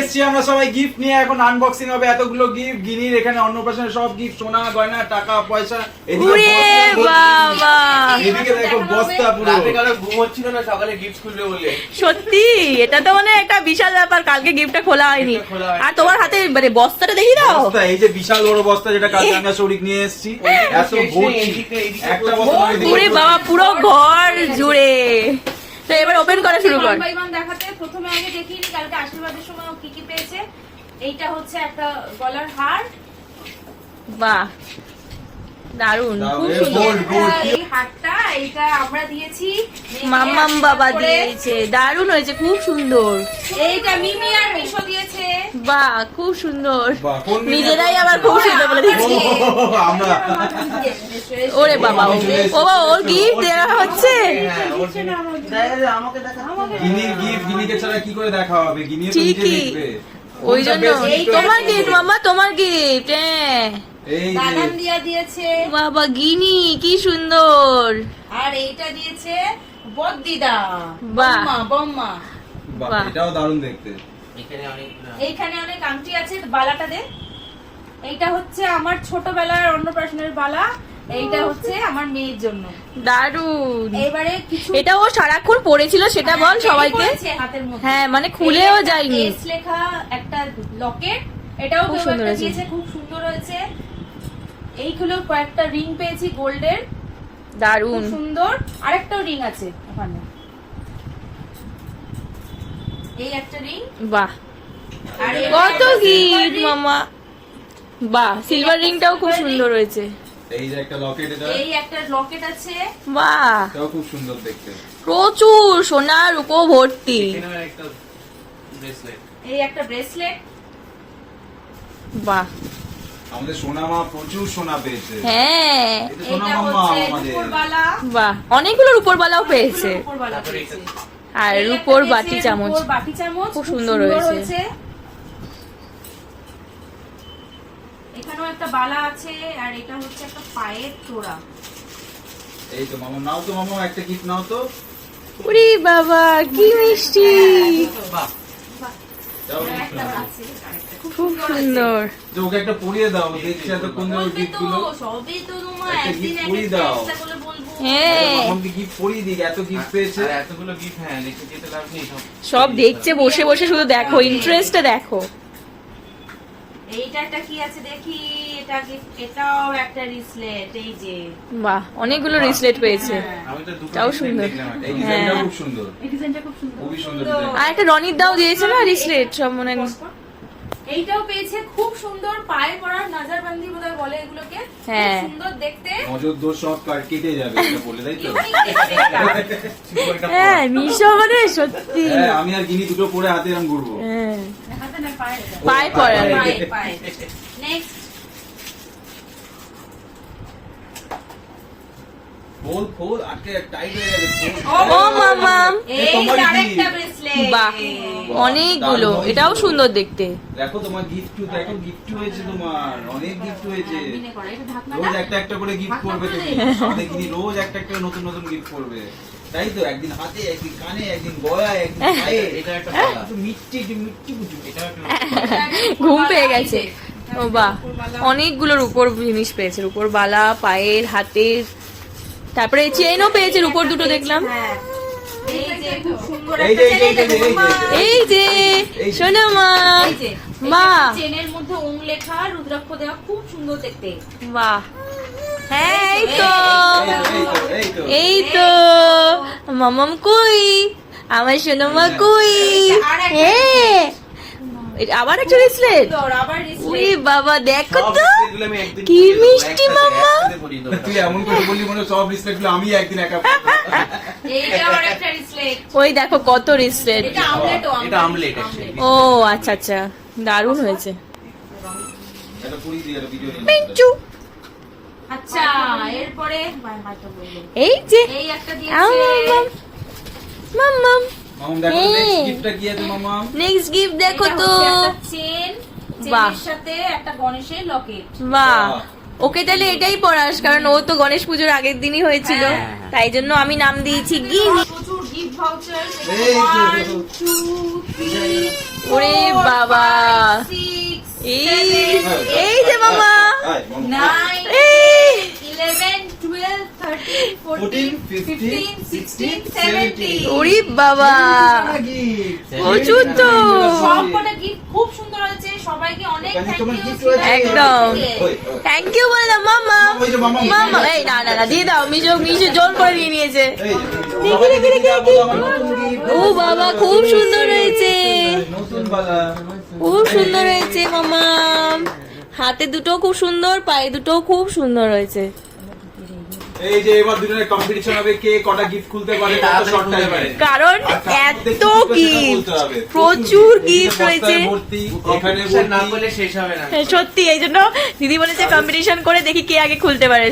এসেছি আমরা সবাই গিফট নিয়ে, এখন আনবক্সিং হবে। এতগুলো গিফট, গিনির এখানে অন্নপ্রাশনের সব গিফট, সোনা গয়না, টাকা পয়সা। এদিকে দেখো বস্তা পুরো। রাতে কারো ঘুম হচ্ছিল না, সকালে গিফট খুলবে বলে। সত্যি এটা তো মানে একটা বিশাল ব্যাপার, কালকে গিফটটা খোলা হয়নি। আর তোমার হাতে মানে বস্তাটা দেখি দাও। বস্তা, এই যে বিশাল বড় বস্তা যেটা কালকে আমরা শরিক নিয়ে এসেছি, এত ভর্তি একটা বস্তা। ওরে বাবা, পুরো ঘর জুড়ে। তো এবার ওপেন করা শুরু কর। দেখাতে প্রথমে আগে দেখিয়ে দিই কালকে আশীর্বাদের সময় ও কি কি পেয়েছে। এইটা হচ্ছে একটা গলার হার। বাহ, দারুন, খুব সুন্দর। এই হারটা এইটা আমরা দিয়েছি, মাম্মাম বাবা দিয়েছে, দারুন হয়েছে, খুব সুন্দর। এইটা মিমি আর মিশো দিয়েছে। বাহ, খুব সুন্দর। বাহ, কোন মিমি? নিজেরাই আবার খুব সুন্দর বলে দিচ্ছি। আমরা ওরে বাবা, ও বাবা, ওর গিফট দেওয়া হচ্ছে। গিনির গিফট, গিনিকে ছাড়া কি করে দেখা হবে? গিনিও তো নিজে ঠিকই, দেখবে। ওই জন্য তোমার গিফট মাম্মা, তোমার গিফট। হ্যাঁ, এই যে দাদান দিয়া দিয়েছে। বাবা গিনি কি সুন্দর। আর এইটা দিয়েছে বদ্দিদা। বাহ। বম্মা বম্মা। বাহ, বাহ। এটাও দারুণ দেখতে। এখানে অনেক এইখানে অনেক আংটি আছে, বালাটা দে। এইটা হচ্ছে আমার ছোটবেলার অন্নপ্রাশনের বালা, এইটা হচ্ছে আমার মেয়ের জন্য। দারুন। এবারে কিছু এটা ও সারাক্ষণ পড়েছিল, সেটা বল সবাইকে। পড়েছে হাতের মধ্যে। হ্যাঁ, মানে খুলেও যায়নি। এস লেখা একটা লকেট, এটাও খুব কেউ সুন্দর একটা হয়েছে। দিয়েছে, খুব সুন্দর হয়েছে। এইগুলো কয়েকটা রিং পেয়েছি গোল্ডের, খুব দারুন। সুন্দর। আরেকটাও রিং আছে ওখানে, এই একটা রিং। বাহ, আর এই কত একটা silver গিফট ring। মামা। বাহ, সিলভার রিংটাও খুব সুন্দর হয়েছে। এই যে একটা লকেট, এটা এই একটা লকেট আছে। বাহ, এটাও খুব সুন্দর দেখতে। প্রচুর সোনার উপর ভর্তি। এখানেও একটা ব্রেসলেট। এই একটা ব্রেসলেট। বাহ, আমাদের সোনা মা প্রচুর সোনা পেয়েছে। হ্যাঁ, এই তো সোনা এটা মাম্মা হচ্ছে আমাদের। রূপোরবালা। বাহ, অনেকগুলো রূপোর বালাও পেয়েছে। রূপোরবালা তারপরে পেয়েছে। আর এই একটা রূপোর পেয়েছে, বাটি চামচ। রূপোর বাটি চামচ খুব সুন্দর হয়েছে। এখানেও একটা বালা আছে, আর এটা হচ্ছে একটা পায়ের তোড়া। এই তো মামা, নাও তো মামা, একটা গিফট নাও তো। ওরে বাবা, কি মিষ্টি, বাহ, দাও আর gift একটা নাও। আছে, আরেকটা। খুব খুব সুন্দর আছে। সুন্দর। যে ওকে একটা পরিয়ে দাও, দেখছি এতক্ষণ ধরে বলবে গিফট তো, গুলো। সবই তো তোমার একটা একদিন gift এক পরিয়ে একটা দাও। একটা করে বলবো। হ্যাঁ, মামাকে গিফট পরিয়ে দিক, এত গিফট পেয়েছে। আর এতগুলো গিফট, হ্যাঁ রেখে যেতে লাভ নেই। সব দেখছে বসে বসে, শুধু দেখো, ইন্টারেস্টে দেখো। এইটা একটা কি আছে দেখি, এটা এটাও একটা রিসলেট। এই যে বাহ, অনেকগুলো রিসলেট পেয়েছে। হ্যাঁ। আমি তো দুটো তাও display সুন্দর। দেখলাম একটা। এই ডিজাইনটা হ্যাঁ। খুব সুন্দর, এই ডিজাইনটা খুব সুন্দর। খুবই সুন্দর ডিজাইন। আর একটা রনির দাও দিয়েছে না রিসলেট, সব মনে নেই। এইটাও পেয়েছে, খুব সুন্দর। পায়ে পরার নাজারবান্দি বোধহয় বলে এগুলোকে। খুব হ্যাঁ। সুন্দর দেখতে। নজর দোষ সব কাট কেটে যাবে, এটা বলে, তাই তো? হ্যাঁ, মিশো মানে সত্যি। হ্যাঁ, আমি আর গিনি দুটো পরে হাতে এরকম ঘুরবো। হ্যাঁ, হাতে না, পায়ে। পায়ে পরা। পায়ে, পায়ে। Next, খোল খোল, আটকে টাইট হয়ে গেছে। ও মামাম, এই তোমারই আরেকটা gift। bracelet। বাহ, অনেকগুলো, এটাও সুন্দর দেখতে। দেখো তোমার গিফট, দেখো গিফট হয়েছে তোমার, অনেক গিফট হয়েছে। মিনে করা, এটা ঢাকনাটা। রোজ একটা একটা করে গিফট করবে তুমি। আমাদের গিনি রোজ একটা একটা করে নতুন নতুন গিফট করবে, তাই তো? একদিন হাতে, একদিন কানে, একদিন গলায়, একদিন পায়ে। এটা একটা পালা। একটু মিষ্টি, একটু মিষ্টি বুঝু। এটা একটা ঘুম পেয়ে গেছে। ও বাহ, অনেকগুলো রূপোর জিনিস পেয়েছে, রূপোর বালা, পায়ের, হাতের, তারপরে চেনও পেয়েছে রূপোর দুটো দেখলাম। হ্যাঁ। এই যে খুব সুন্দর এই একটা যে, এই যে, চেন, এই যে, এই যে। মা। এই যে শোনো মা, এই যে, বাহ। এই যে চেনের মধ্যে ওম লেখা, রুদ্রাক্ষ দেওয়া, খুব সুন্দর দেখতে। বাহ, হ্যাঁ, এই তো, এই তো, এই তো। এই তো মামাম কই, আমার শোনো মা কই। আর একটা হ্যাঁ, এটা আবার একটা রিসলেট। সুন্দর, আবার wristlet। উরে বাবা, দেখো সব তো display গুলো আমি একদিন কি পরিয়ে দেবো, মিষ্টি একসাথে, মাম্মা। একসাথে পরিয়ে দেবো। তুই এমন করে বললি মনে হয় সব রিসপেক্ট গুলো আমি একদিন একা পরবো। এইটা আবার একটা wristlet। ওই দেখো কত রিসলেট। এটা আমলেট, এটা আমলেট actually। ও আচ্ছা আচ্ছা, দারুণ হয়েছে। এটা পুরি দিয়ে একটা ভিডিও নিয়ে পিঞ্চু, আচ্ছা, এরপরে মাইটা বলবো। এই যে এই একটা মামাম, দিয়েছে। মামাম, মামা দেখো এই। নেক্সট গিফটটা কি আছে মামা? নেক্সট গিফট দেখো এটা তো। হচ্ছে একটা চেন, বাহ। চেনের সাথে একটা গণেশের লকেট। বাহ, ওকে তাহলে এটাই পড়াস, কারণ ও তো গণেশ পুজোর আগের দিনই হয়েছিল, হ্যাঁ। তাই জন্য আমি নাম দিয়েছি গিনি। প্রচুর গিফট ভাউচার। এই যে। 1 2 3 ওরে 4 বাবা। 5 6 এই যে মামা। 9 এই 11 12 13 14 15 16 17। ওরে বাবা, প্রচুর তো। সবকটা গিফট খুব সুন্দর হয়েছে, সবাইকে অনেক এখানে থ্যাংক তোমার ইউ। gift রয়েছে। একদম। ওই, থ্যাংক ইউ বললাম মামা। ওই যে মামা। মামা এই না না না দিয়ে দাও, মিশো মিশো জোর করে নিয়ে নিয়েছে। এই যে, সবাইকে দেখে যাবো, আমার নতুন gift। ও বাবা, খুব সুন্দর হয়েছে, নতুন বালা। খুব সুন্দর হয়েছে মামা। হাতে দুটো খুব সুন্দর, পায়ে দুটো খুব সুন্দর হয়েছে। এই যে এবার দুজনের কম্পিটিশন হবে কে কটা গিফট খুলতে পারে, কত শর্ট টাইমে পারে। কারণ এত গিফট, প্রচুর গিফট রয়েছে। এখানে না করলে শেষ হবে না। সত্যি, এই জন্য দিদি বলেছে কম্পিটিশন করে দেখি কে আগে খুলতে পারে।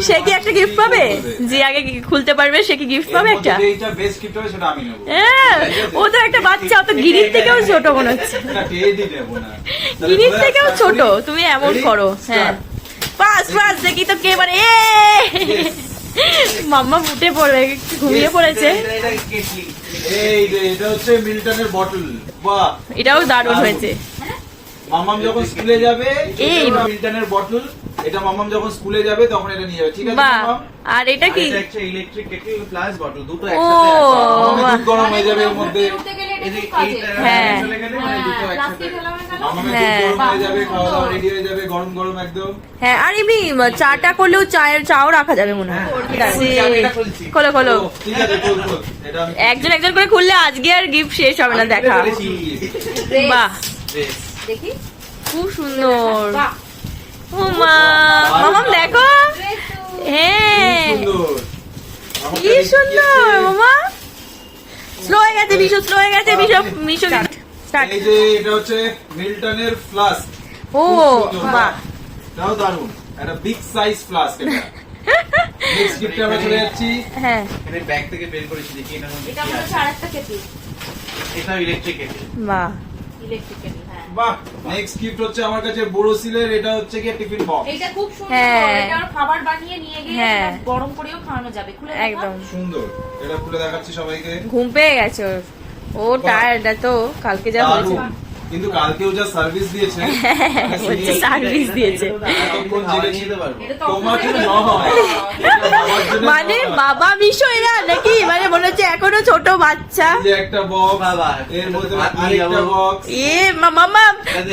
সে কি একটা গিফট পাবে? যে আগে খুলতে পারবে সে কি গিফট পাবে একটা? এইটা বেস্ট গিফট হবে সেটা আমি নেব। হ্যাঁ, ও তো একটা বাচ্চা, ও তো গিরির থেকেও ছোট মনে হচ্ছে। না টেডি নেব না। গিরির থেকেও ছোট, তুমি এমন করো। হ্যাঁ, পাস পাস দেখি তো কে পারে। মাম্মা উঠে পড়ে, ঘুমিয়ে পড়েছে। এটা কেটলি। এই যে এটা হচ্ছে মিল্টনের বটল। বাহ, এটাও দারুণ হয়েছে। মামাম যখন স্কুলে যাবে এই। এটা মিল্টনের বটল, এটা মামাম যখন স্কুলে যাবে তখন এটা নিয়ে যাবে, ঠিক আছে বাহ, মামাম? আর এটা কি? এটা একটা ইলেকট্রিক কেটলি প্লাস বটল, দুটো ও একসাথে আছে। মামামের বাহ। দুধ গরম হয়ে যাবে এর মধ্যে। উঠতে গেলে এটা এই যে খুব কাজে। এইটা হ্যাঁ। চলে গেলে মানে দুটো একসাথে। প্লাস্টিক ফেলা হয়ে গেল। মামামের দুধ হ্যাঁ। গরম হয়ে যাবে, খাওয়া দাওয়া রেডি হয়ে যাবে, গরম গরম একদম। হ্যাঁ, আর এমনি চাটা করলেও চাও রাখা যাবে মনে হয়। ঠিক আছে, চাবিটা খুলছি। খোলো খোলো। ও, ঠিক আছে, খোল, খোল। এটা আমি একজন একজন করে খুললে আজকে আর গিফট শেষ হবে না দেখা। পেরেছি। Dress। বাহ, বেশ। দেখি। খুব সুন্দর। বাহ। ও মা, মামাম দেখো। Dress তো। হ্যাঁ, সুন্দর। আমার কি কাছে সুন্দর আছে। মামা। স্লো হয়ে গেছে মিশো, স্লো হয়ে গেছে মিশো, মিশো স্টার্ট। এই যে এটা হচ্ছে মিল্টনের ফ্লাস্ক। ও বাহ, এটাও দারুণ, একটা বিগ সাইজ ফ্লাস্ক এটা। নেক্সট গিফটে আমরা চলে যাচ্ছি। হ্যাঁ এখানে ব্যাগ থেকে বের করেছি, দেখি এটার মধ্যে এটা কি মনে আছে। হচ্ছে আরেকটা কেটলি। এটা ইলেকট্রিক কেটলি। বাহ, ইলেকট্রিক কেটলি, হ্যাঁ। বাহ, নেক্সট গিফট হচ্ছে আমার কাছে বোরোসিলের, এটা হচ্ছে কি টিফিন বক্স। এটা খুব সুন্দর। হ্যাঁ। এটা ওর খাবার বানিয়ে নিয়ে গিয়ে হ্যাঁ। এটা গরম করেও খাওয়ানো যাবে। খুলে দেখো। একদম সুন্দর, এটা খুলে দেখাচ্ছি সবাইকে। ঘুম পেয়ে গেছে ওর। ও টায়ার্ড তো, কালকে যা হয়েছে। দারুণ, কিন্তু কালকেও যা সার্ভিস দিয়েছে, বলছে সার্ভিস দিয়েছে। এতক্ষণ খাওয়া জেগেছি। নিয়ে যেতে পারবো। এটা তো তোমার জন্য অবশ্যই নয়, এটা বাবার জন্য মানে নয়। বাবা বিষয় এরা নাকি, মানে মনে হচ্ছে এখনো ছোট বাচ্চা। এই যে একটা বক্স, বাবা, এর মধ্যে হাত নিয়ে আরেকটা যাবো। বক্স। এ মামা,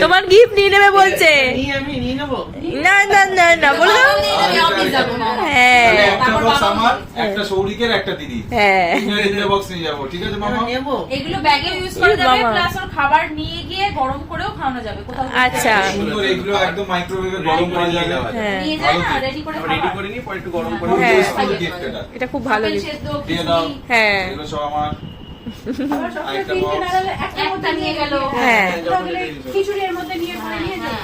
তোমার গিফট নিয়ে নেবে বলছে। আমি নিয়ে নেবো। না না না না বলো। বাবা নিয়ে যাবে, অফিস যাবো না। হ্যাঁ তাহলে একটা তারপর বক্স বাবা আমার, বলছে। একটা সৌরিকের, একটা দিদি। হ্যাঁ, তিনটে বক্স নিয়ে যাবো, ঠিক আছে মামা? নেবো। এগুলো ব্যাগে ইউজ করা ইয়ে যাবে, বাবা। প্লাস ওর খাবার নিয়ে গিয়ে গরম করেও খাওয়ানো যাবে। কোথাও আচ্ছা। সুন্দর, এগুলো একদম মাইক্রোওয়েভে গরম করা যাবে। হ্যাঁ, নিয়ে যায় না, রেডি করে রেডি খাবার। করে নিয়ে পরে একটু গরম করে খুব হ্যাঁ। useful gift এটা। এটা খুব ভালো আপেল gift। সেদ্ধ, দিয়ে দাও। খিচুড়ি। হ্যাঁ এগুলো সব আমার। আরেকটা box। একটা নিয়ে গেল। হ্যাঁ। খিচুড়ির মধ্যে নিয়ে পরে নিয়ে যাবে।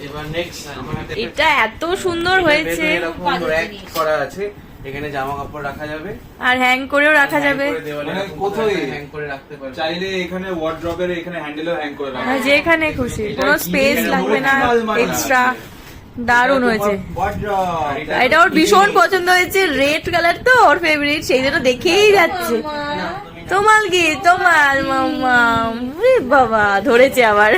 এবার নেক্সট আমার হাতে এটা এত সুন্দর হয়েছে। এরকম র‍্যাক করা আছে, এখানে জামা কাপড় রাখা যাবে, আর হ্যাং করেও রাখা যাবে। মানে কোথায়? হ্যাং করে রাখতে পারবে। চাইলে এখানে ওয়ার্ড্রবের এখানে হ্যান্ডেলও হ্যাং করে রাখা আর যাবে। যেখানে খুশি, এটা কোনো কি? স্পেস এটা লাগবে না original মানে এক্সট্রা। আছে। দারুণ এটা হয়েছে। তোমার wardrobe। এটা ওর ভীষণ পছন্দ হয়েছে, রেড কালার তো ওর ফেভারিট, সেই জন্য দেখেই যাচ্ছে। তোমার কি তোমার মামা, বাবা ধরেছে আবার।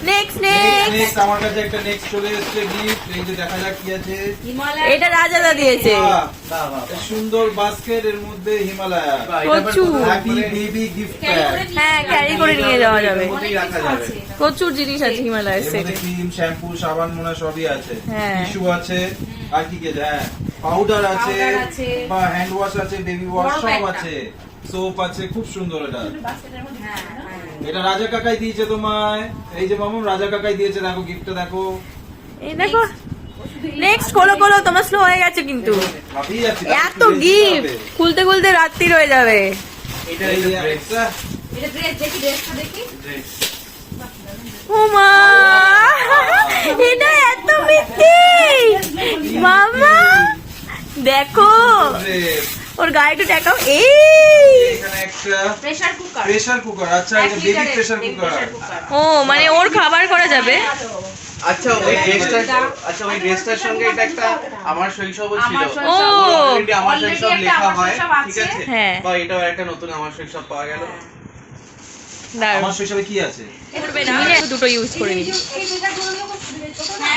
নেক্সট নেক্সট, Next আমার কাছে একটা নেক্সট চলে এসেছে গিফট, এই যে দেখা যাক কি আছে। হিমালয়। এটা রাজাদা দিয়েছে। বাহ, বাহ বাহ একটা সুন্দর বাস্কেট, এর মধ্যে হিমালয়। বাহ, এটা আবার প্রচুর। কোথায় হ্যাপি বলে- বেবি গিফট ক্যারি করে প্যাক। নিয়ে হ্যাঁ, যাবে। ক্যারি করে নিয়ে যাওয়া যাবে। মধ্যেই অনেক রাখা কিছু যাবে। আছে। প্রচুর জিনিস আছে হিমালয়ের এর সেটে। মধ্যে ক্রিম, শ্যাম্পু, সাবান মনে হয় সবই আছে। হ্যাঁ। টিস্যু আছে, আর কি কি আছে? হ্যাঁ, পাউডার আছে, Powder আছে। বা হ্যান্ড ওয়াশ আছে, বেবি ওয়াশ বড় সব ব্যাগটা। আছে, সোপ আছে, খুব সুন্দর এটা। বাস্কেটের মধ্যে। হ্যাঁ, হ্যাঁ। এটা রাজা কাকাই দিয়েছে তোমায়। এই যে মামুন রাজা কাকাই দিয়েছে, দেখো গিফটটা দেখো। এই দেখো, নেক্সট খোলো খোলো, তোমার স্লো হয়ে গেছে কিন্তু। ভাবিয়ে যাচ্ছি এত গিফট খুলতে খুলতে রাত্রি হয়ে যাবে। এটা এই যে ড্রেস একটা এটা ড্রেস দেখি, ড্রেসটা দেখি। ড্রেস উমা, এটা এত মিষ্টি মামা, দেখো dress। ওর গায়ে একটু দেখাও। এই এখানে একটা প্রেসার কুকার। Pressure cooker. আচ্ছা, এটা বেবি প্রেসার কুকার। ও মানে ওর খাবার করা যাবে। আচ্ছা ওই ড্রেসটার সঙ্গে এটা একটা আমার শৈশবও ছিল। আমার শৈশব। ও। Already আমার Already শৈশব একটা লেখা আমার হয়, শৈশব ঠিক আছে। আছে? হ্যাঁ। বা এটাও একটা নতুন আমার শৈশব পাওয়া গেল। দারুণ। আমার শৈশবে কি আছে? করবে না, আমি একটু দুটো ইউজ করে নিই।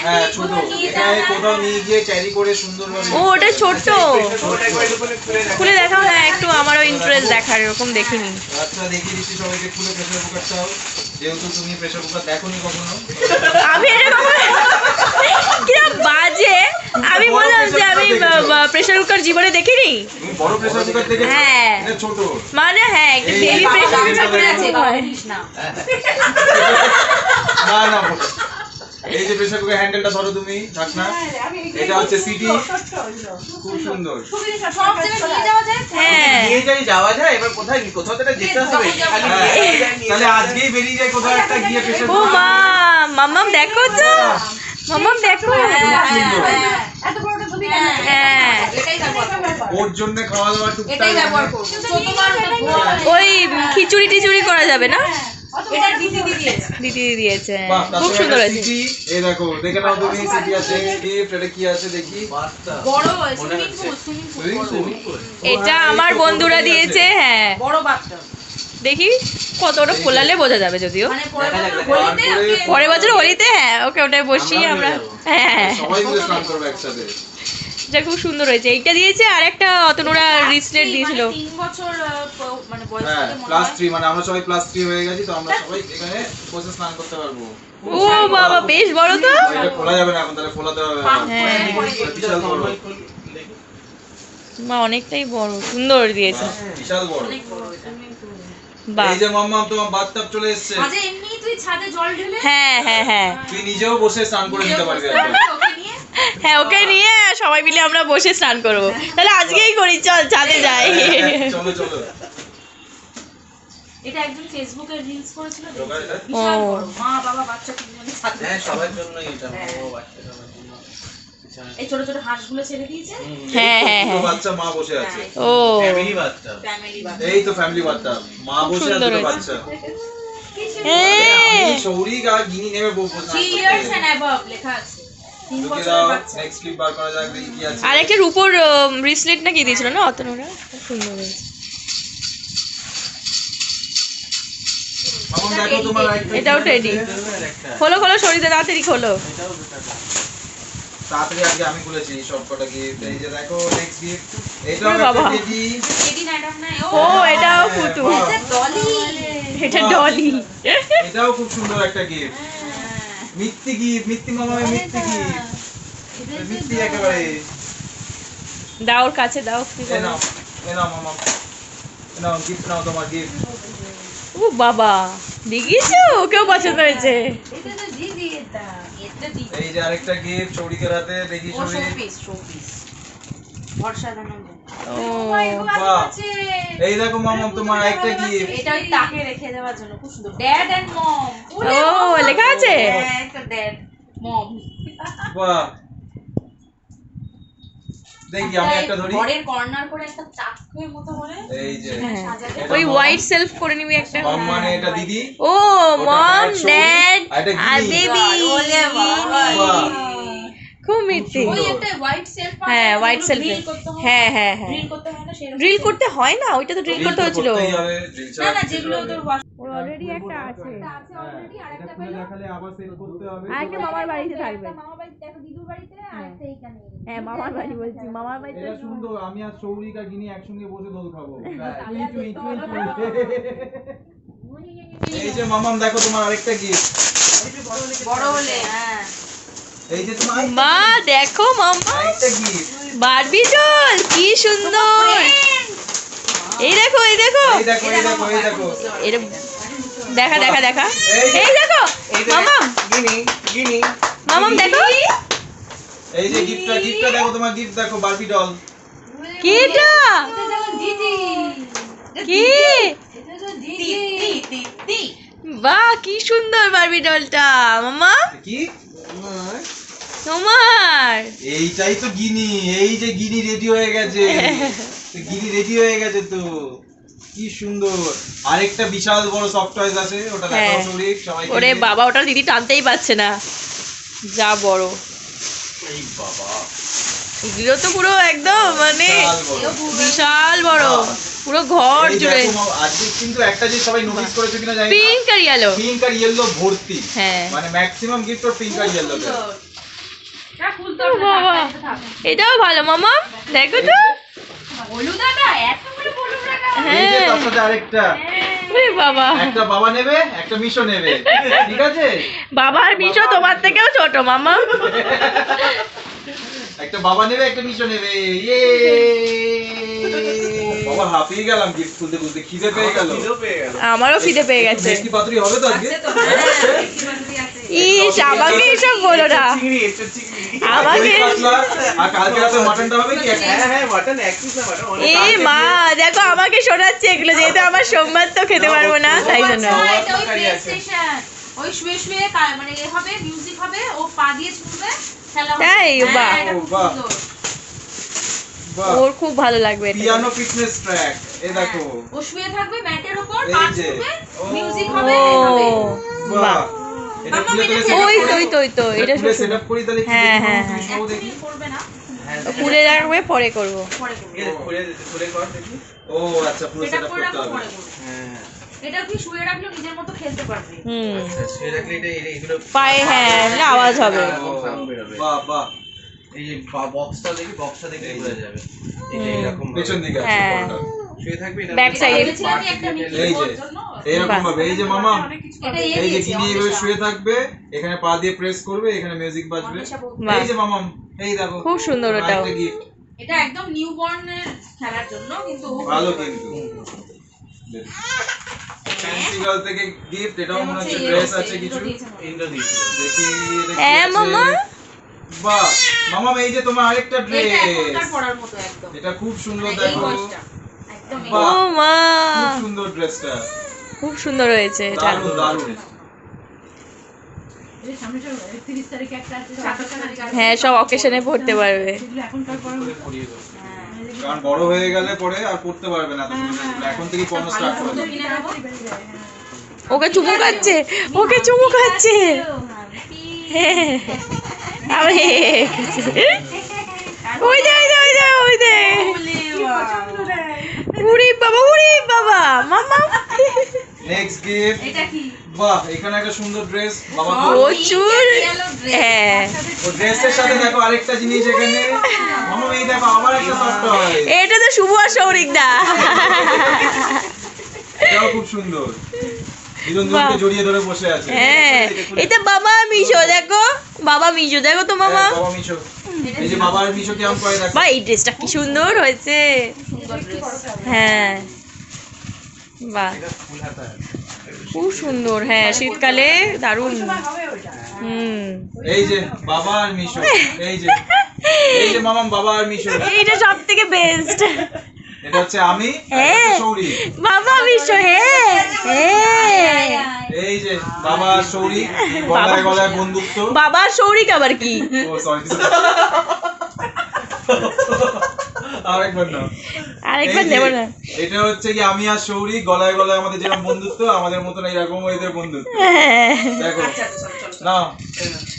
হ্যাঁ ছোট, এটা কোথাও নিয়ে গিয়ে ক্যারি করে সুন্দরভাবে। ও ওটা ছোট, ওটা একবার একটু খুলে দেখো। খুলে দেখাও। হ্যাঁ একটু আমারও ইন্টারেস্ট দেখার, এরকম দেখিনি। আচ্ছা দেখিয়ে দিচ্ছি সবাইকে খুলে প্রেসার কুকারটাও, যেহেতু তুমি প্রেসার কুকার দেখোনি কখনো। আমি এরকম কিরম বাজে, আমি বললাম যে আমি প্রেসার কুকার জীবনে দেখিনি। তুমি বড় প্রেসার কুকার দেখেছো? হ্যাঁ। এটা ছোট। মানে হ্যাঁ একটা এই বেবি বাবা, প্রেসার বাবা, কুকার বাবা, আছে না না এই যে প্রেসার কুকার হ্যান্ডেলটা ধরো তুমি, ঢাকনা, এটা হচ্ছে সিটি, খুব সুন্দর। সব জায়গায় নিয়ে যাওয়া যায়। হ্যাঁ নিয়ে যাওয়া যায়, এবার কোথায় কোথাও তো এটা যেতে হবে। খালি হ্যাঁ, নিয়ে তাহলে আজকেই বেরিয়ে যায় কোথাও একটা গিয়ে প্রেসার ও মা, মাম্মাম দেখো তো, মাম্মাম দেখো। এত বড়টা তুমি হ্যাঁ এটাই ব্যবহার করো। ওর জন্য খাওয়া দাওয়া টুকটাক এটাই ব্যবহার করো। ছোটবার তো ধোয়া হয়। ওই খিচুড়ি টিচুড়ি করা যাবে না? এটা দিদি দিয়েছে। দিদি দিয়েছে, বাহ, তার খুব সঙ্গে সুন্দর একটা হয়েছে। সিটি, এই দেখো দেখে নাও তুমি সিটি আছে, গিফট, এটা কি আছে দেখি। বড় মনে সুইমিং হচ্ছে। পুল, সুইমিং পুল Swimming বড়। pool? এটা হ্যাঁ, আমার এই তো বন্ধুরা কতগুলো দিয়েছে। আছে। হ্যাঁ বড় বাচ্চা। দেখি কতটা খোলালে বোঝা যাবে যদিও। মানে পরের দেখা যাক, বছর হোলিতে তারপরে ওকে- পরের বছর হোলিতে হ্যাঁ ওকে ওটায় বসিয়ে আমরাও আমরা। নিয়ে যাবো। হ্যাঁ সবাই মিলে স্নান করবে একসাথে। এটা খুব সুন্দর হয়েছে। এইটা দিয়েছে আর একটা অতনুরা রিসলেট দিয়েছিল। মানে 3 বছর মানে বয়স হ্যাঁ থেকে মনে প্লাস হয়। 3, মানে আমরা সবাই প্লাস 3 হয়ে গেছি, তো আমরা সবাই এখানে বসে স্নান করতে পারবো। ও বাবা বেশ বড় তো। এটা খোলা যাবে না এখন, তাহলে খোলাতে হবে আবার। হ্যাঁ। বিশাল বড়, মা অনেকটাই বড়, সুন্দর দিয়েছে। বিশাল বড়। অনেক বড় সুইমিং পুল। বাহ এই যে মাম্মাম তোমার বাথটাব চলে এসেছে, আজ এমনি তুই ছাদে জল ঢেলে হ্যাঁ হ্যাঁ হ্যাঁ তুই নিজেও বসে স্নান করে নিতে পারবি একবার। ওকে নিয়ে হ্যাঁ ওকে নিয়ে সবাই মিলে আমরা বসে স্নান করবো। তাহলে আজকেই করি, চল ছাদে যাই। চলো চলো। এটা একজন ফেসবুকে রিলস করেছিল দেখি। দোকানে এটা? বিশাল ও। বড় মা বাবা বাচ্চা তিনজনে ছাদে। হ্যাঁ সবার জন্যই এটা, ও বাচ্চা সবার জন্য। এই ছোট ছোট হাঁসগুলো ছেড়ে দিয়েছে হ্যাঁ হ্যাঁ দুটো হ্যাঁ বাচ্চা মা বসে আছে। ও ফ্যামিলি বাচ্চা। ফ্যামিলি বাচ্চা এই তো ফ্যামিলি বাথটাব, মা বসে আর সুন্দর দুটো হয়েছে। বাচ্চা। হ্যাঁ আমি সৌরিক আর গিনি নেমে বসবো স্নান 3 ইয়ার্স করতে। এন্ড অ্যাবভ লেখা আছে 3 ঢুকে বছরের দাও, বাচ্চা নেক্সট ক্লিপ বার করা যাক দেখি কি আছে। আর একটা রূপোর ব্রেসলেট না কি দিয়েছিল না অতনুরা, খুব সুন্দর হয়েছে। মামুন দেখো তোমার আরেকটা এটাও কি টেডি। আছে? খোলো খোলো শরীরে তাড়াতাড়ি খোলো। তাড়াতাড়ি আজকে আমি খুলেছি সব কটা গিফট। এই যে দেখো নেক্সট গিফট, এটা ওরে বাবা। একটা টেডি। টেডি ম্যাডাম না ও এটাও পুতু, বাহ। ডলি এটা ডলি। এটাও খুব সুন্দর একটা গিফট। মিথ্যি গিফট, মিথ্যি মামামের মিথ্যি গিফট, মিথ্যি একেবারে। দাও ওর কাছে দাও। এ নাও মামা, এ নাও গিফট, নাও তোমার গিফট। ও বাবা দেখিয়েছো, ওকেও পছন্দ হয়েছে। এটা তো দিদি এটা দিদি এই যে আরেকটা গিফট চৌরিকের হাতে, দেখি ও চৌরি। শোপিস ভরসা দানন্দ ও বাহ। এই দেখো মামাম তোমার আরেকটা গিফট। এটা ওই তাকে রেখে দেওয়ার জন্য খুব সুন্দর ড্যাড এন্ড মম ও লেখা আছে। হ্যাঁ একটা ড্যাড মম বাহ, দেখি আমি একটা ধরি। ঘরের কর্নার করে একটা চাকুর মতো করে এই যে হ্যাঁ। সাজাতে এটা ওই মম। হোয়াইট সেলফ করে নিবি একটা। মম মানে এটা দিদি। ও মম ড্যাড আর এটা আর গিনি। বেবি। ওলে বাবা বাহ। খুব মিষ্টি। ওই একটা হোয়াইট সেলফ হ্যাঁ হোয়াইট সেলফ। হ্যাঁ হ্যাঁ হ্যাঁ ড্রিল করতে হয় না সেরকম ড্রিল করতে হয় না, ওইটা তো ড্রিল Drill করতে তো হয়েছিল। করতেই হবে, drill না ছাড়া না কিছু যেগুলো চলবে তোর না। ওর অলরেডি একটা আছে। আছে অলরেডি আরেকটা খুলে দেখালে আবার সেট করতে হবে। আর একটা মামার বাড়িতে থাকবে। মামা বাড়িতে একটা দিদুর বাড়িতে আর একটা এইখানে হ্যাঁ মামার বাড়ি বলছি, মামার বাড়িতে। এটা সুন্দর, আমি আর সৌরিক আর গিনি একসঙ্গে বসে দোল খাবো। এই যে মামাম দেখো তোমার আরেকটা গিফট। বড় হলে হ্যাঁ এই যে তোমার মা দেখো মাম্মা আরেকটা গিফট। বারবি ডল কি সুন্দর। এই দেখো এই দেখো এই দেখো এই দেখো এই দেখো। এটা দেখা দেখা দেখা। এই- এই দেখো মামাম গিনি গিনি মামাম দেখো এই যে গিফটটা দেখো, তোমার গিফট দেখো, বারবি ডল। কি এটা, দিদি কি এটা তো দিদি দিদি বাহ কি সুন্দর বারবি ডলটা মামা কি তোমার। এইটাই তো গিনি। এই যে গিনি রেডি হয়ে গেছে, গিনি রেডি হয়ে গেছে তো, কি সুন্দর। আরেকটা বিশাল বড় সফট টয়েস আছে, ওটা দেখাও হ্যাঁ। সৌরিক সবাইকে। ওরে বাবা ওটা দিদি টানতেই পারছে না। যা বড়, এই বাবা, এগুলো তো পুরো একদম মানে বিশাল বড়। বিশাল বড়, পুরো ঘর এই জুড়ে। দেখো মামা, আজকে কিন্তু একটা জিনিস সবাই নোটিস করেছো কিনা জানি না, পিঙ্ক আর ইয়েলো। পিঙ্ক আর ইয়েলো ভর্তি। হ্যাঁ। মানে ম্যাক্সিমাম গিফট ওর পিঙ্ক আর ইয়েলো তে। এটা খুলতে ও হবে না, বাবা, বাড়িতে থাক। এটাও ভালো মামা, দেখো তো। হলুদাটা এতগুলো হলুদাটা এই যে হ্যাঁ। তার সাথে আরেকটা, ওরে বাবা, একটা বাবা নেবে একটা মিশো নেবে, ঠিক আছে? বাবার মিশো তোমার থেকেও ছোট মামা। একটা বাবা নেবে একটা মিশো নেবে। ইয়ে বাবা হাঁপিয়ে গেলাম গিফট খুলতে খুলতে, খিদে পেয়ে গেল। খিদেও পেয়ে গেল। আমারও খিদে পেয়ে গেছে। মিষ্টি পাতুরি হবে তো আজকে? আছে তো, হ্যাঁ, একটু বাকি আছে। ইস, আমাকে এসব বলো না। চিংড়ি, একটা চিংড়ি। আমাকে দই কাতলা, আর কালকে রাতে মাটনটা হবে কি? হ্যাঁ হ্যাঁ, মাটন এক পিস না, মাটন অনেক। এ মা, দেখো আমাকে শোনাচ্ছে এগুলো, যেহেতু আমার সোমবার তো খেতে পারবো না, তাই জন্য। আচ্ছা, এটা ওই তরকারি প্লে আছে। স্টেশন, ওই শুয়ে শুয়ে মানে এ হবে, মিউজিক হবে, ও পা দিয়ে ছুঁড়বে, খেলা হবে। তাই? হ্যাঁ, বাহ। এটা খুব বাহ। সুন্দর। বাহ, ওর খুব ভালো লাগবে এটা। পিয়ানো ফিটনেস ট্র্যাক, এই দেখো। ও শুয়ে থাকবে ম্যাটের উপর, এই পা যে। ছুঁড়বে, ও। মিউজিক ও হবে, এ হবে। বাহ, বাহ। এটা মামা, খুলে এটা তাহলে ওই setup তো, করি। ওই তো, ওই তো, এটা খুলে শুধু setup করি তাহলে কি হ্যাঁ, দেখি হ্যাঁ, তুমি হ্যাঁ। show দেখি। এখনই করবে না, হ্যাঁ, খুলে রাখবে, পরে করবো। পরে এই করবে। যে খুলে কর দেখি। ও আচ্ছা, পুরো সেটা সেটআপ করে করতে রাখো, হবে। পরে করবে। হ্যাঁ। এটা কি শুয়ে রাখলেও নিজের মতো খেলতে পারবে। হুম, আচ্ছা, শুয়ে রাখলে এগুলো পায়ে হ্যাঁ না আওয়াজ হবে। এরকম sound বেরোবে। বাহ বাহ, এই যে বক্সটা দেখলে এই যে। বোঝা যাবে। এই যে এরকম ভাবে। পেছন দিকে আছে হ্যাঁ। ফোনটা। শুয়ে থাকবি না? Back side এ। বলেছিলাম যে একটা মিউজিক এই ওর যে জন্য। এরকম ভাবে, এই যে মামা, এটা এই যে দিয়েছে, কিনে এইভাবে অনিশা। শুয়ে থাকবে, এখানে পা দিয়ে প্রেস করবে, এখানে মিউজিক বাজবে। অনিশা বলছে। বাহ। এই যে মামাম, এই দেখো খুব সুন্দর ওটাও। একটা গিফট, এটা একদম নিউবর্নের খেলার জন্য, কিন্তু ও ভালো খেলতে কিন্তু। পারবে। ফ্যান্সি গার্ল থেকে গিফট, এটাও মনে হচ্ছে হচ্ছে ড্রেস ইয়ে আছে কিছু। দিয়েছে মনে হয়। ইন্দ্র দিয়েছিল। দেখি এটা কি হ্যাঁ, আছে। মামা। বাহ মামাম, এই যে তোমার আরেকটা এটা ড্রেস, এখনকার পড়ার মতো একদম। এটা খুব সুন্দর মানে এই দেখো। বয়সটা। একদম এই বাহ। ও মা, খুব সুন্দর ড্রেসটা, খুব সুন্দর হয়েছে এটা। দারুণ দারুণ। হ্যাঁ, সব অকেশনে পড়তে পারবে। করে পরিয়ে দাও। কারণ বড় হয়ে গেলে পরে আর পড়তে পারবে না, তো এখন থেকেই পড়ানো স্টার্ট করে দাও। কিনে দেবো। ওকে চুমু খাচ্ছে, ওকে চুমু খাচ্ছে। হ্যাঁ, আবার ওই দে, ওই দে, ওই দে, ওই দে। উরি বাবা, উরি বাবা, মামা। নেক্সট গিফট, এটা কি? বাহ এখানে একটা সুন্দর ড্রেস বাবা। প্রচুর। হ্যাঁ, ও ড্রেসের সাথে দেখো আরেকটা জিনিস এখানে মামা, এই দেখো আবার একটা সফট টয়, এটা তো শুভ আর সৌরিক দা। এটাও খুব সুন্দর, দুজন দুজনকে জড়িয়ে ধরে বসে আছে। হ্যাঁ, এটা বাবা মিশো, দেখো বাবা মিশো, দেখো তো মামা। হ্যাঁ, বাবা মিশো, এই যে বাবার মিশো কেমন করে দেখো। বা, এই ড্রেসটা কি সুন্দর হয়েছে। সুন্দর ড্রেস। হ্যাঁ, বাহ, এটা ফুল হাতা। খুব সুন্দর। হ্যাঁ, শীতকালে দারুণ। হুম, এই যে বাবা আর মিশো, এই যে এই যে মামাম বাবা আর মিশো, এইটা সব থেকে বেস্ট। এটা হচ্ছে আমি হ্যাঁ। সৌরি, বাবা মিশো, হ্যাঁ হ্যাঁ। এই যে বাবা আর সৌরি, গলায় গলায় বন্ধুত্ব। বাবা সৌরিক আবার কি? ও সরি, আরেকবার না, আরেকবার এই যে, দেবো না। এটা হচ্ছে কি আমি আর সৌরি, গলায় গলায় আমাদের যেরকম বন্ধুত্ব, আমাদের মতন এরকম এদের বন্ধুত্ব। হ্যাঁ। দেখো আচ্ছা, আচ্ছা, চল, চল, চল। নাও,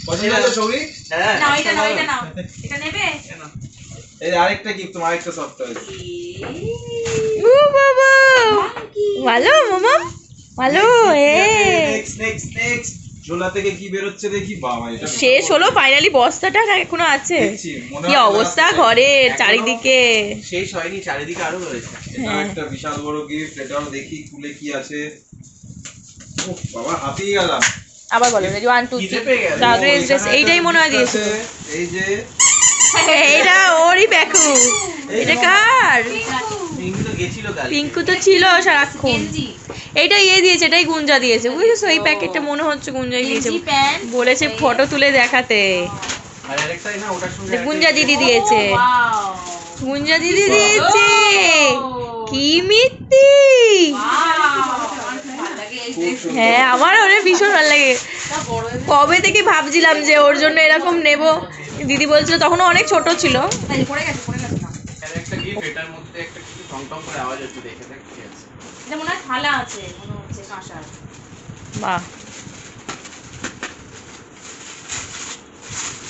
পছন্দ হয়েছে সৌরি? হ্যাঁ। নাও, এটা নাও, এটা নাও। এটা নেবে? এই যে আরেকটা গিফট, তোমার আরেকটা সফট হয়েছে। ও বাবা, ভালো মামা, ভালো। নেক্সট নেক্সট নেক্সট ঝোলা থেকে কি বেরোচ্ছে দেখি। বাবা এটা শেষ হলো ফাইনালি, বস্তাটা এখনো আছে। দেখছি, মনে কি হয় অবস্থা last ঘরের এখনো- চারিদিকে। শেষ হয়নি, চারিদিকে আরো রয়েছে। এটা একটা বিশাল বড় গিফট, এটাও দেখি খুলে কি আছে। ও বাবা হাঁপিয়ে গেলাম। আবার বলো, রেডি 1 2 খিদে পেয়ে গেল। দাও, ড্রেস ও, ড্রেস, এখানে এইটাই একটা মনে হয় gift দিয়েছে। আছে, এই যে এটা ওরই ব্যাকু। এটা কার? পিঙ্কি তো গেছিল কাল। পিঙ্কু তো ছিল সারাক্ষণ। গেঞ্জি। এইটা ইয়ে দিয়েছে, এটাই গুঞ্জা দিয়েছে, বুঝেছো? এই প্যাকেটটা মনে হচ্ছে গুঞ্জাই দিয়েছে। গেঞ্জি, প্যান্ট। বলেছে ফটো তুলে দেখাতে। আর আরেকটাই না, ওটার সঙ্গে গুঞ্জা দিদি দিয়েছে, ও, wow! গুঞ্জা দিদি দিয়েছে। ও, কি মিত্তি। wow! আমার খুব ভালো লাগে এই ড্রেসটা। হ্যাঁ, আমার ওরে ভীষণ ভালো লাগে। বড় হয়ে কবে থেকে ভাবছিলাম যে ওর জন্য এরকম নেব। দিদি বলছিল, তখনও অনেক ছোট ছিল। গেছে, পড়ে গেছে, পড়ে গেছে না। আর একটা গিফট, এটার মধ্যে একটা কিছু টং টং করে আওয়াজ হচ্ছে, দেখে দেখ কি আছে। এটা মনে হয় থালা আছে, মনে হচ্ছে কাঁসার। বাহ,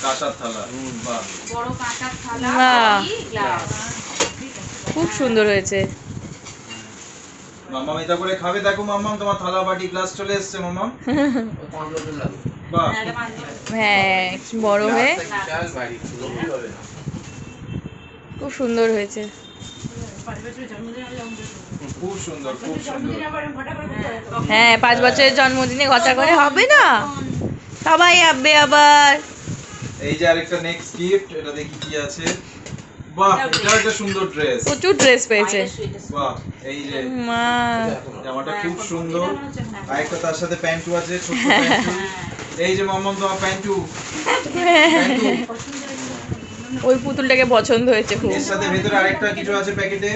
কাঁসার থালা, বাহ বড় কাঁসার থালা, বাহ। বাটি, গ্লাস। খুব সুন্দর হয়েছে। মাম্মাম এটা করে খাবে, দেখো মাম্মাম তোমার থালা বাটি গ্লাস চলে এসেছে মাম্মাম, বাহ হ্যাঁ একটু বড় হয়ে বিশাল বাড়ি, লোকই হবে না। খুব সুন্দর হয়েছে। খুব সুন্দর, খুব সুন্দর। হ্যাঁ 5 বছরের জন্মদিনে ঘটা করে হবে না, সবাই আসবে আবার। এই যে আরেকটা নেক্সট গিফট, এটা দেখি কি আছে। বাহ, এটা একটা সুন্দর ড্রেস, প্রচুর ড্রেস পেয়েছে। বাহ এই যে মা জামাটা খুব সুন্দর, আরেকটা তার সাথে প্যান্টু আছে, ছোট প্যান্টু। এই যে মাম্মাম তোমার প্যান্টু, ওই পুতুলটাকে পছন্দ হয়েছে খুব। এর সাথে ভেতরে আরেকটা কিছু আছে প্যাকেটে।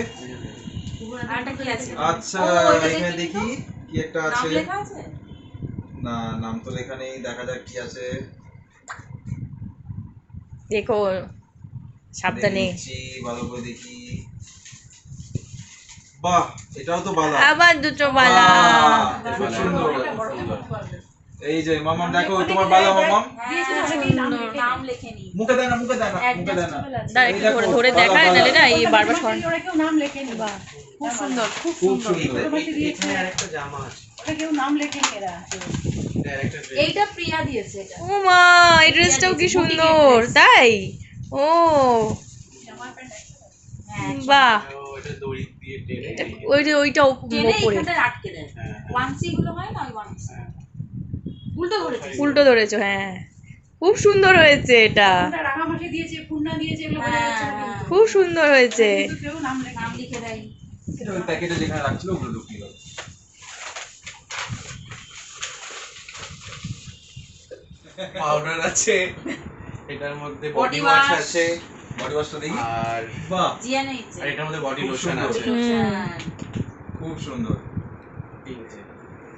আরেকটা কি আছে? আচ্ছা ও, এটা এখানে দেখি দেখি কি একটা নাম আছে। লেখা আছে? না নাম তো লেখা নেই, দেখা যাক কি আছে। দেখো সাবধানে। দেখছি, ভালো করে দেখি। বাহ, এটাও তো ভালো। আবার দুটো বালা। খুব সুন্দর। এই যে মামাম দেখো তোমার বালা মামাম, নাম লেখেনি। মুখে দেয় না, মুখে দেয় না, মুখে দেয় না। দাঁড়া একটু ধরে ধরে দেখায়, নাহলে না এই বারবার সরান। খুব সুন্দর, খুব খুব সুন্দর। এখানে আরেকটা জামা আছে, এটা আরেকটা dress। এইটা প্রিয়া দিয়েছে এটা। ও মা এই ড্রেসটাও কি সুন্দর, তাই? ও হ্যাঁ, বাহ, ও, এটা দড়ি দিয়ে টেনে নিয়ে- ওই যে ওইটা টেনে উপরে এখানটা আটকে দেয়। হ্যাঁ, ওয়ানসি গুলো হয় না, ওই ওয়ানসি। হ্যাঁ। উল্টো ধরেছে। উল্টো ধরেছো, হ্যাঁ খুব সুন্দর হয়েছে এটা, হ্যাঁ, খুব সুন্দর হয়েছে। নাম লিখে দেয়। এটা ওই প্যাকেটে যেখানে রাখছিল ওগুলো ঢুকিয়ে দাও। পাউডার আছে, এটার মধ্যে Body বডি ওয়াশ wash। আছে, বডি ওয়াশটা দেখি। আর বাহ, জিয়ানো ইচ্ছে। আর এটার মধ্যে বডি খুব লোশন সুন্দর। আছে। হ্যাঁ। খুব সুন্দর। ঠিক আছে।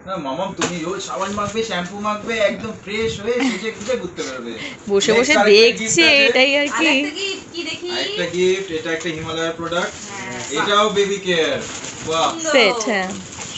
না মামাম তুমি রোজ সাবান মাখবে, শ্যাম্পু মাখবে, একদম ফ্রেশ হয়ে সেজে গুজে ঘুরতে বেরোবে। বসে বসে Next আরেকটা দেখছে, gift আছে। এটাই আর কি। আরেকটা কি দেখি? আরেকটা গিফট, এটা একটা হিমালয়ের প্রোডাক্ট, হ্যাঁ, এটাও বেবি কেয়ার। বাহ সুন্দর। সেট, হ্যাঁ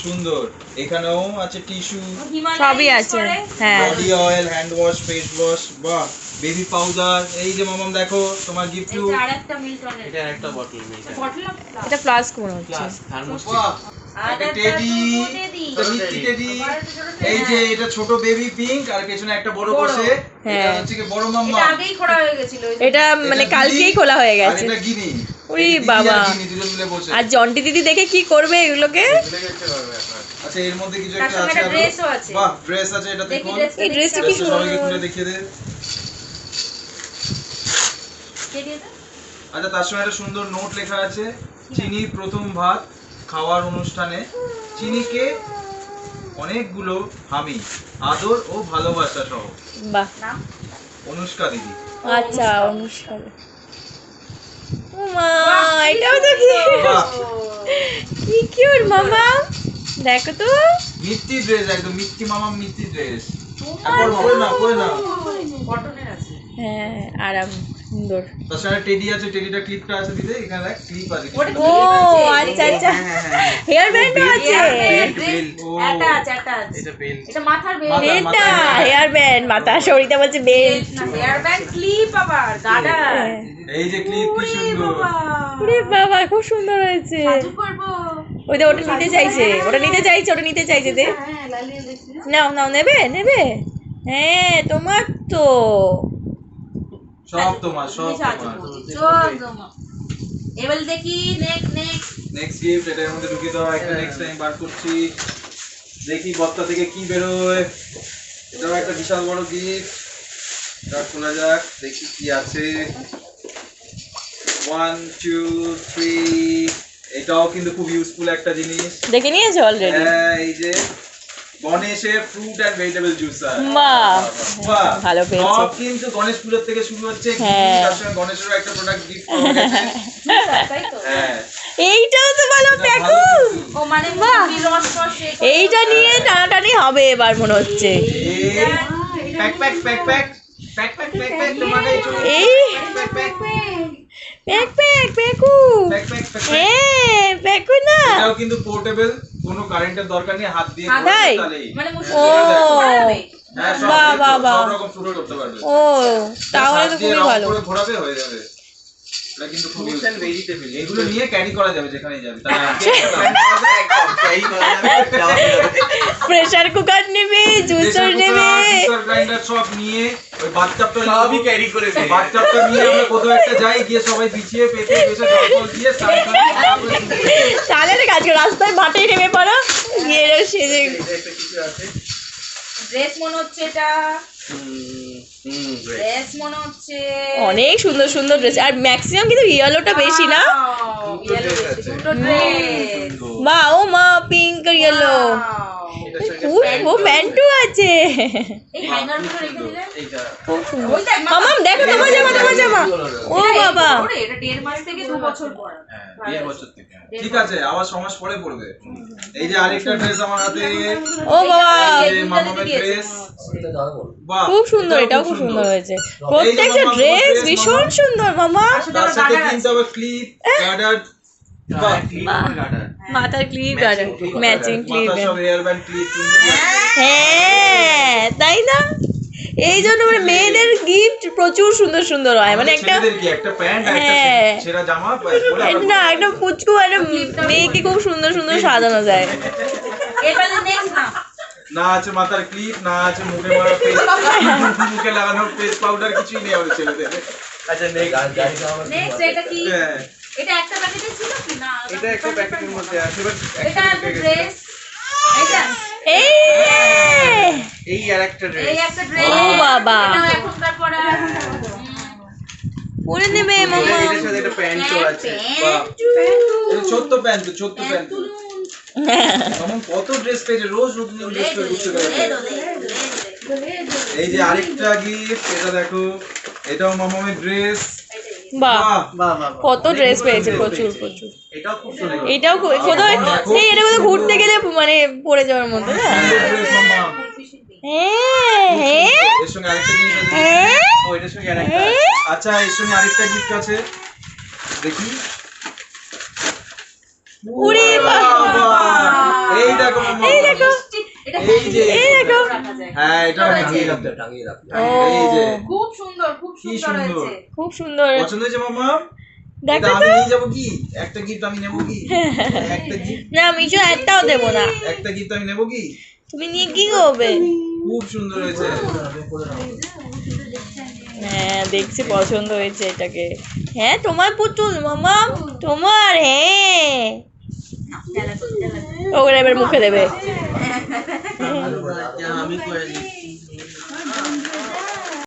সুন্দর। এখানেও আছে টিস্যু, হিমালয় সবই use আছে, করে। হ্যাঁ body oil, hand wash, face wash, বাহ বেবি পাউডার। এই যে মামাম দেখো তোমার গিফট। এই যে আরেকটা মিল্টনের। এটা আরেকটা বটল মিল্ক বটল অফ এটা ফ্লাস্ক মনে হচ্ছে। Plus thermostat. বাহ আর একটা একটা টেডি, টেডি। একটা মিষ্টি টেডি। আবার একটা ছোট টেডি। এই যে এটা ছোট বেবি পিঙ্ক, আর পেছনে একটা বড় বড়। বসে। এটা হ্যাঁ। হচ্ছে কি বড় এটা মাম্মা। আগেই খোলা হয়ে গেছিল। ওই যে- এটা মানে এটা কালকেই দিদি, খোলা হয়ে আর গেছে। এটা গিনি। ওরে এই দিদি বাবা। আর গিনি দুজন মিলে বসে। আর জন্টি দিদি দেখে কি করবে এগুলোকে? আচ্ছা এর মধ্যে কিছু তার একটা সঙ্গে আছে একটা আরো। ড্রেসও আছে। বাহ ড্রেস আছে, এটা দেখি দেখুন। ড্রেসটা এই ড্রেসটা কি ড্রেসটা সবাইকে সুন্দর। খুলে দেখিয়ে দে। টেডি এটা? আচ্ছা তার সঙ্গে একটা সুন্দর নোট লেখা আছে, চিনির প্রথম ভাত খাওয়ার অনুষ্ঠানে চিনিকে অনেকগুলো হামি, আদর ও ভালোবাসা সহ, বাহ, নাম? অনুষ্কা দিদি। আচ্ছা অনুষ্কা। ও মা এটাও তো কি বাহ কি কিউট মামা, দেখো তো। মিষ্টি ড্রেস, একদম মিষ্টি মামা মিষ্টি ড্রেস। পরে না পরে না। কটনের আছে। হ্যাঁ আরাম সুন্দর। তার সঙ্গে টেডি আছে, টেডিটা ক্লিপটা আছে দিদি, এখানে এক ক্লিপ আছে। ওটা ও আচ্ছা আচ্ছা, হেয়ার ব্যান্ডও আছে। বেল্ট। ও, এটা আছে, এটা আছে। এটা বেল্ট। এটা মাথার বেল। মাথার- এটা হেয়ার ব্যান্ড, মাথা সরিতা বলছে বেল্ট। হেয়ার ব্যান্ড, ক্লিপ, আবার গার্ডার। এই যে ক্লিপ কি সুন্দর। ওরে বাবা খুব সুন্দর হয়েছে। সাজু করবো। ওটা নিতে চাইছে, ওটা নিতে চাইছে দে। হ্যাঁ, লালিয়ে দেখছি। নাও নাও, নেবে নেবে। হ্যাঁ তোমার তো। সব তোমার, সব সাজু তোমার। করছি। চল তোমার। এবার দেখি নেক্সট। নেক্সট গিফট, এটার মধ্যে ঢুকিয়ে দাও। একটা নেক্সট টাইম বার করছি, দেখি বস্তা থেকে কি বেরোয়। এটাও একটা বিশাল বড় গিফট, এটা খোলা যাক, দেখি কি আছে। 1 2 3, এটাও কিন্তু খুব ইউজফুল একটা জিনিস। দেখে নিয়েছো অলরেডি? হ্যাঁ এই যে গণেশের ফ্রুট এন্ড ভেজিটেবল জুসার। বাহ, বাহ ভালো পেয়েছো। সব কিন্তু গণেশ পুজোর থেকে শুরু হচ্ছে। হ্যাঁ। তার সঙ্গে গণেশেরও একটা প্রোডাক্ট গিফট করা গেছে। তাই তো? হ্যাঁ এইটাও তো ভালো এটা প্যাকু। ভালো কিন্তু। ও মানে মুরগি রস টস এ করে। এইটা নিয়ে টানাটানি হবে এবার মনে হচ্ছে। প্যাক প্যাক প্যাক প্যাক প্যাক প্যাক প্যাক প্যাক তোমাদের চলে এই প্যাক প্যাক প্যাক প্যাকু। প্যাক প্যাক প্যাক। হ্যাঁ প্যাকু না। এটাও কিন্তু পোর্টেবল, কোনো কারেন্টের দরকার নেই, হাত দিয়ে হাত করবে তাই? তাহলেই। মানে মুশকিল ও বাড়াবে। হ্যাঁ সব বাহ, বাহ, বাহ। সব রকম শুট করতে পারবে। ও তাহলে তো খুবই ভালো। পুরো ঘোরাবে হয়ে যাবে। এটা কিন্তু খুব ভেজিটেবল। এগুলো নিয়ে ক্যারি করা যাবে যেখানেই যাবে। তাই এই করা যাবে, যাওয়া যাবে। প্রেসার কুকার নেবে, জুসার নেবে। মিক্সার গ্রাইন্ডার সব নিয়ে ওই বাথটাবটা সবই ক্যারি করে দে। বাথটাবটা নিয়ে আমরা কোথাও একটা যাই, গিয়ে সবাই বিছিয়ে পেতে বসে জল দিয়ে স্নান করে তাহলে একটা কাজ করো, রাস্তায় মাঠেই নেমে পড়ো, গিয়ে সেজে। এটা একটা কিছু আছে। ড্রেস মনে হচ্ছে এটা, great. ড্রেস মনে হচ্ছে। অনেক সুন্দর সুন্দর ড্রেস, আর ম্যাক্সিমাম কিন্তু ইয়েলোটা বেশি না। দুটো dress আছে। দুটো ড্রেস। মা ও মা, পিঙ্ক আর ইয়েলো। এটার সঙ্গে ও প্যান্টও আছে। এই হ্যাঙ্গার গুলো রেখে দিলে এইটা। খুব সুন্দর। ওই দেখ মা, মামাম দেখো তোমার জামা, তোমার জামা। ও বাবা, ওরে, এটা 1.5 মাস থেকে 2 বছর পর। হ্যাঁ, 2 বছর থেকে। ঠিক আছে, আবার সমাজ পরে পড়বে। এই যে আরেকটা ড্রেস আমার হাতে, ও বাবা, এই যে মামামের ড্রেস। বাহ, খুব সুন্দর, এটাও খুব সুন্দর হয়েছে। প্রত্যেকটা ড্রেস ভীষণ সুন্দর মামা। তার সাথে কিনতে হবে ক্লিপ, গার্ডার, বাহ, মাথার ক্লিপ আর ম্যাচিং ক্লিপ। মাথা সব হেয়ার ব্যান্ড ক্লিপ। হ্যাঁ তাই না, এই জন্য মানে মেয়েদের গিফট প্রচুর সুন্দর সুন্দর হয়, মানে একটা ছেলেদের কি একটা প্যান্ট আর একটা হ্যাঁ। ছেঁড়া জামা পরে আমরা না একটা পুচকু একটা মেয়েকে খুব সুন্দর সুন্দর সাজানো যায়। এবারে নেক্সট না, না আছে মাথার ক্লিপ, না আছে মুখে মারা ফেস, মুখে লাগানো ফেস পাউডার, কিছুই নেই আমাদের ছেলেদের। আচ্ছা নেক্সট এটা কি? হ্যাঁ, এটা একটা প্যাকেটে ছিল কি না? এটা একটা প্যাকেটের মধ্যে আছে। এবার এটা একটা ড্রেস, এটা এই এই আর একটা এই ড্রেস। একটা ড্রেস। ও বাবা, এটাও এখনকার পরা। পরে নেবে মামা। এটার সাথে একটা প্যান্টও আছে। বাহ। এই ছোট্ট প্যান্ট, ছোট্ট প্যান্ট। তখন কত ড্রেস পেয়েছে, রোজ নতুন নতুন ড্রেস পেয়ে ঘুরতে বেড়াচ্ছে। এই যে আরেকটা গিফট, এটা দেখো, এটাও মামামের ড্রেস। বাহ, বাহ, বাহ বাহ বাহ। কত ড্রেস পেয়েছে, প্রচুর প্রচুর। এটাও খুব সুন্দর। এটাও কোথায় এই এটা কোথাও ঘুরতে গেলে মানে পরে যাওয়ার মতো না। ড্রেস মামাম। হ্যাঁ হ্যাঁ এর সঙ্গে আরেকটা জিনিস আছে। হ্যাঁ। ও এটার সঙ্গে আরেকটা আছে। আচ্ছা, এর সঙ্গে আরেকটা গিফট আছে, দেখি। ওরে বাবা, এই দেখো মামা, এই দেখো, এটা এই যে, এই দেখো। রাখা যায়। হ্যাঁ এটা টাঙিয়ে ও এই যে, খুব সুন্দর, খুব কি সুন্দর সুন্দর। হয়েছে। খুব সুন্দর। পছন্দ হয়েছে মামা? দেখো এটা তো। আমি নিয়ে যাবো কি? একটা গিফট আমি নেবো কি? একটা গিফট, না মিশু একটাও দেবো না, একটা গিফট আমি নেবো কি? তুমি নিয়ে কি করবে? খুব সুন্দর হয়েছে। হ্যাঁ দেখছি পছন্দ হয়েছে এটাকে। হ্যাঁ তোমার পুতুল মামা, তোমার। হ্যাঁ ওগুলো এবার মুখে দেবে। আমি করে দিই।